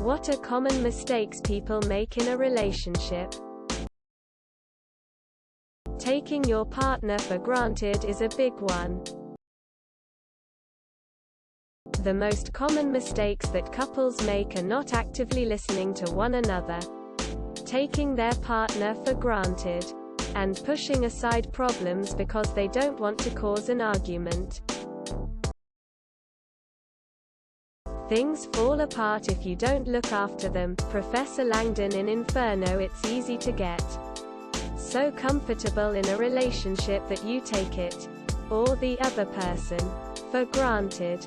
What are common mistakes people make in a relationship? Taking your partner for granted is a big one. The most common mistakes that couples make are not actively listening to one another, taking their partner for granted, and pushing aside problems because they don't want to cause an argument. Things fall apart if you don't look after them. Professor Langdon in Inferno. It's easy to get so comfortable in a relationship that you take it, or the other person, for granted.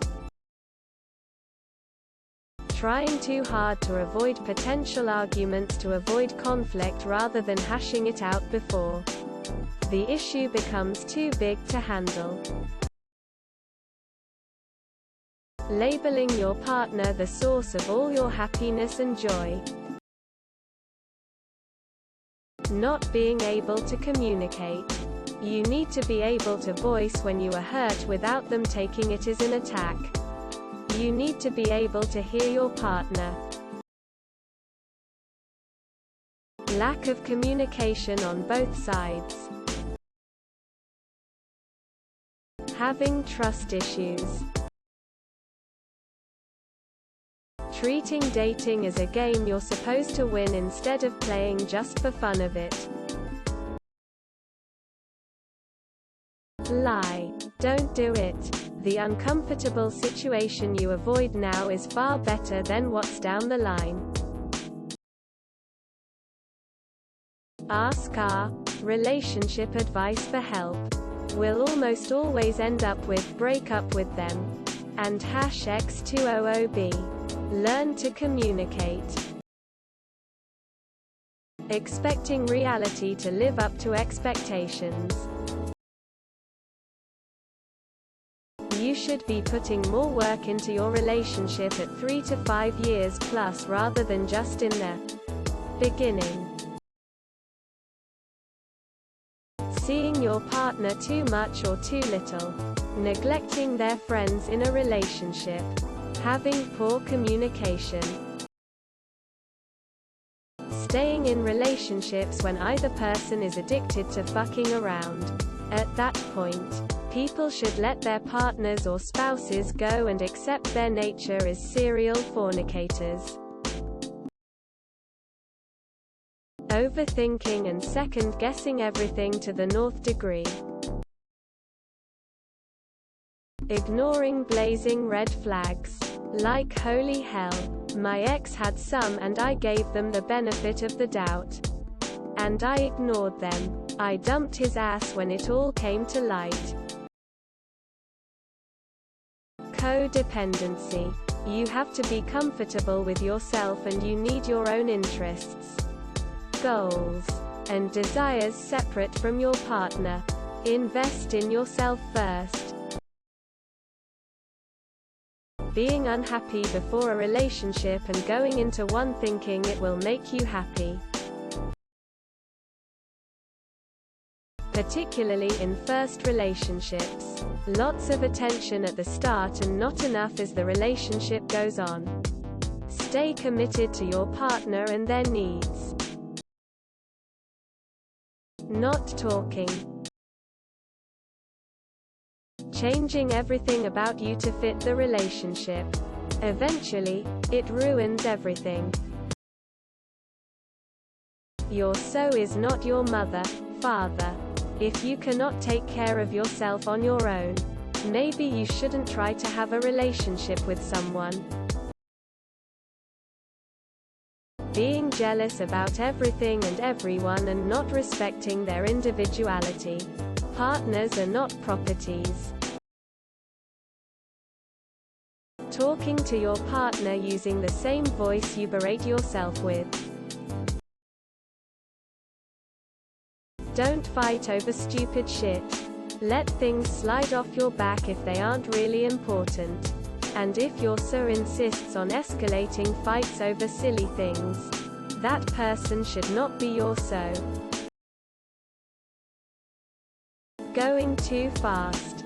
Trying too hard to avoid potential arguments to avoid conflict rather than hashing it out before the issue becomes too big to handle. Labeling your partner the source of all your happiness and joy. Not being able to communicate. You need to be able to voice when you are hurt without them taking it as an attack. You need to be able to hear your partner. Lack of communication on both sides. Having trust issues. Treating dating as a game you're supposed to win instead of playing just for fun of it. Lie. Don't do it. The uncomfortable situation you avoid now is far better than what's down the line. Ask our relationship advice for help. We'll almost always end up with break up with them. And #X200B. Learn to communicate. Expecting reality to live up to expectations. You should be putting more work into your relationship at 3 to 5 years plus rather than just in the beginning. Seeing your partner too much or too little. Neglecting their friends in a relationship. Having poor communication. Staying in relationships when either person is addicted to fucking around. At that point, people should let their partners or spouses go and accept their nature as serial fornicators. Overthinking and second-guessing everything to the nth degree. Ignoring blazing red flags. Like holy hell. My ex had some and I gave them the benefit of the doubt. And I ignored them. I dumped his ass when it all came to light. Codependency. You have to be comfortable with yourself and you need your own interests, goals, and desires separate from your partner. Invest in yourself first. Being unhappy before a relationship and going into one thinking it will make you happy. Particularly in first relationships. Lots of attention at the start and not enough as the relationship goes on. Stay committed to your partner and their needs. Not talking. Changing everything about you to fit the relationship. Eventually, it ruins everything. Your so is not your mother, father. If you cannot take care of yourself on your own, maybe you shouldn't try to have a relationship with someone. Being jealous about everything and everyone and not respecting their individuality. Partners are not properties. Talking to your partner using the same voice you berate yourself with. Don't fight over stupid shit. Let things slide off your back if they aren't really important. And if your so insists on escalating fights over silly things, that person should not be your so. Going too fast.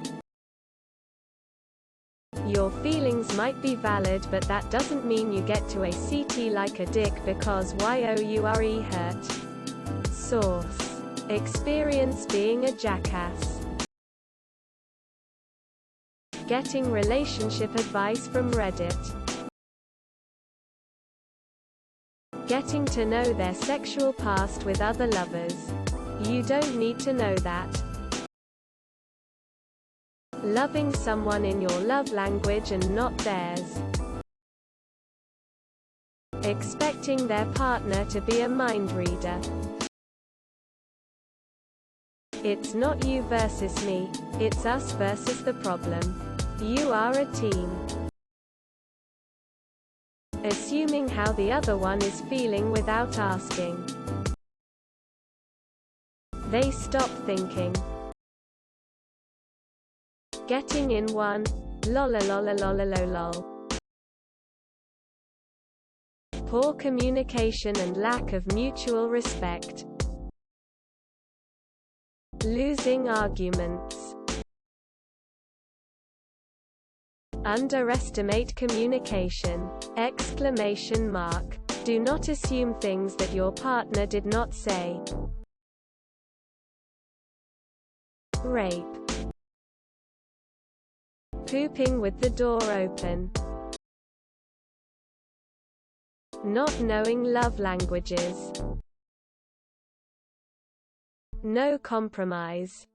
Your feelings might be valid, but that doesn't mean you get to act like a dick because you're hurt. Source: experience being a jackass. Getting relationship advice from Reddit. Getting to know their sexual past with other lovers. You don't need to know that. Loving someone in your love language and not theirs. Expecting their partner to be a mind reader. It's not you versus me, it's us versus the problem. You are a team. Assuming how the other one is feeling without asking. They stop thinking. Getting in one. Lol. Poor communication and lack of mutual respect. Losing arguments. Underestimate communication! Exclamation mark. Do not assume things that your partner did not say. Rape. Pooping with the door open. Not knowing love languages. No compromise.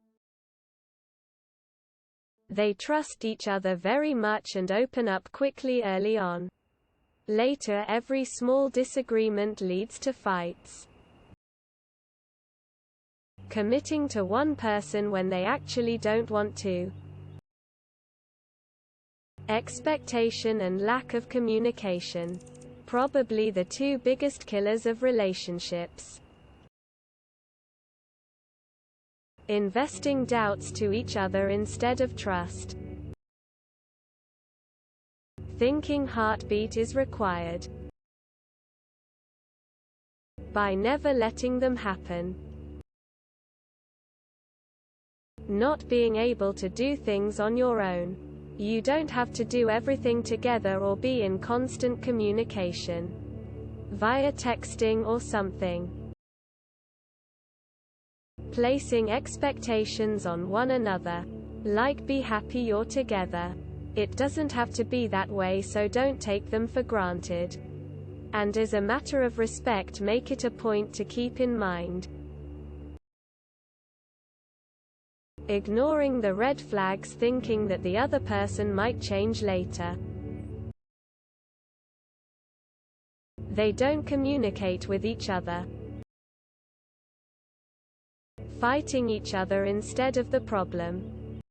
They trust each other very much and open up quickly early on. Later, every small disagreement leads to fights. Committing to one person when they actually don't want to. Expectation and lack of communication. Probably the two biggest killers of relationships. Investing doubts to each other instead of trust. Thinking heartbeat is required. By never letting them happen. Not being able to do things on your own. You don't have to do everything together or be in constant communication. Via texting or something. Placing expectations on one another. Like be happy you're together. It doesn't have to be that way, so don't take them for granted. And as a matter of respect, make it a point to keep in mind. Ignoring the red flags, thinking that the other person might change later. They don't communicate with each other. Fighting each other instead of the problem.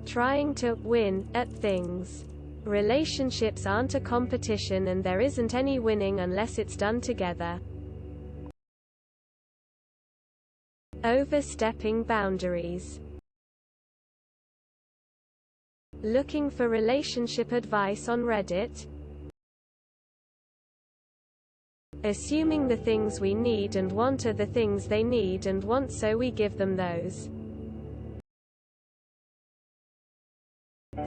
Trying to win at things. Relationships aren't a competition, and there isn't any winning unless it's done together. Overstepping boundaries. Looking for relationship advice on Reddit. Assuming the things we need and want are the things they need and want, so we give them those.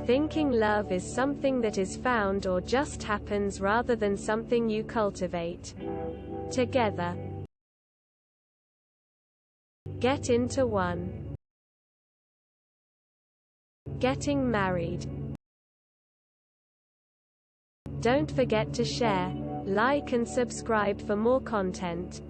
Thinking love is something that is found or just happens rather than something you cultivate together. Get into one. Getting married. Don't forget to share, like and subscribe for more content.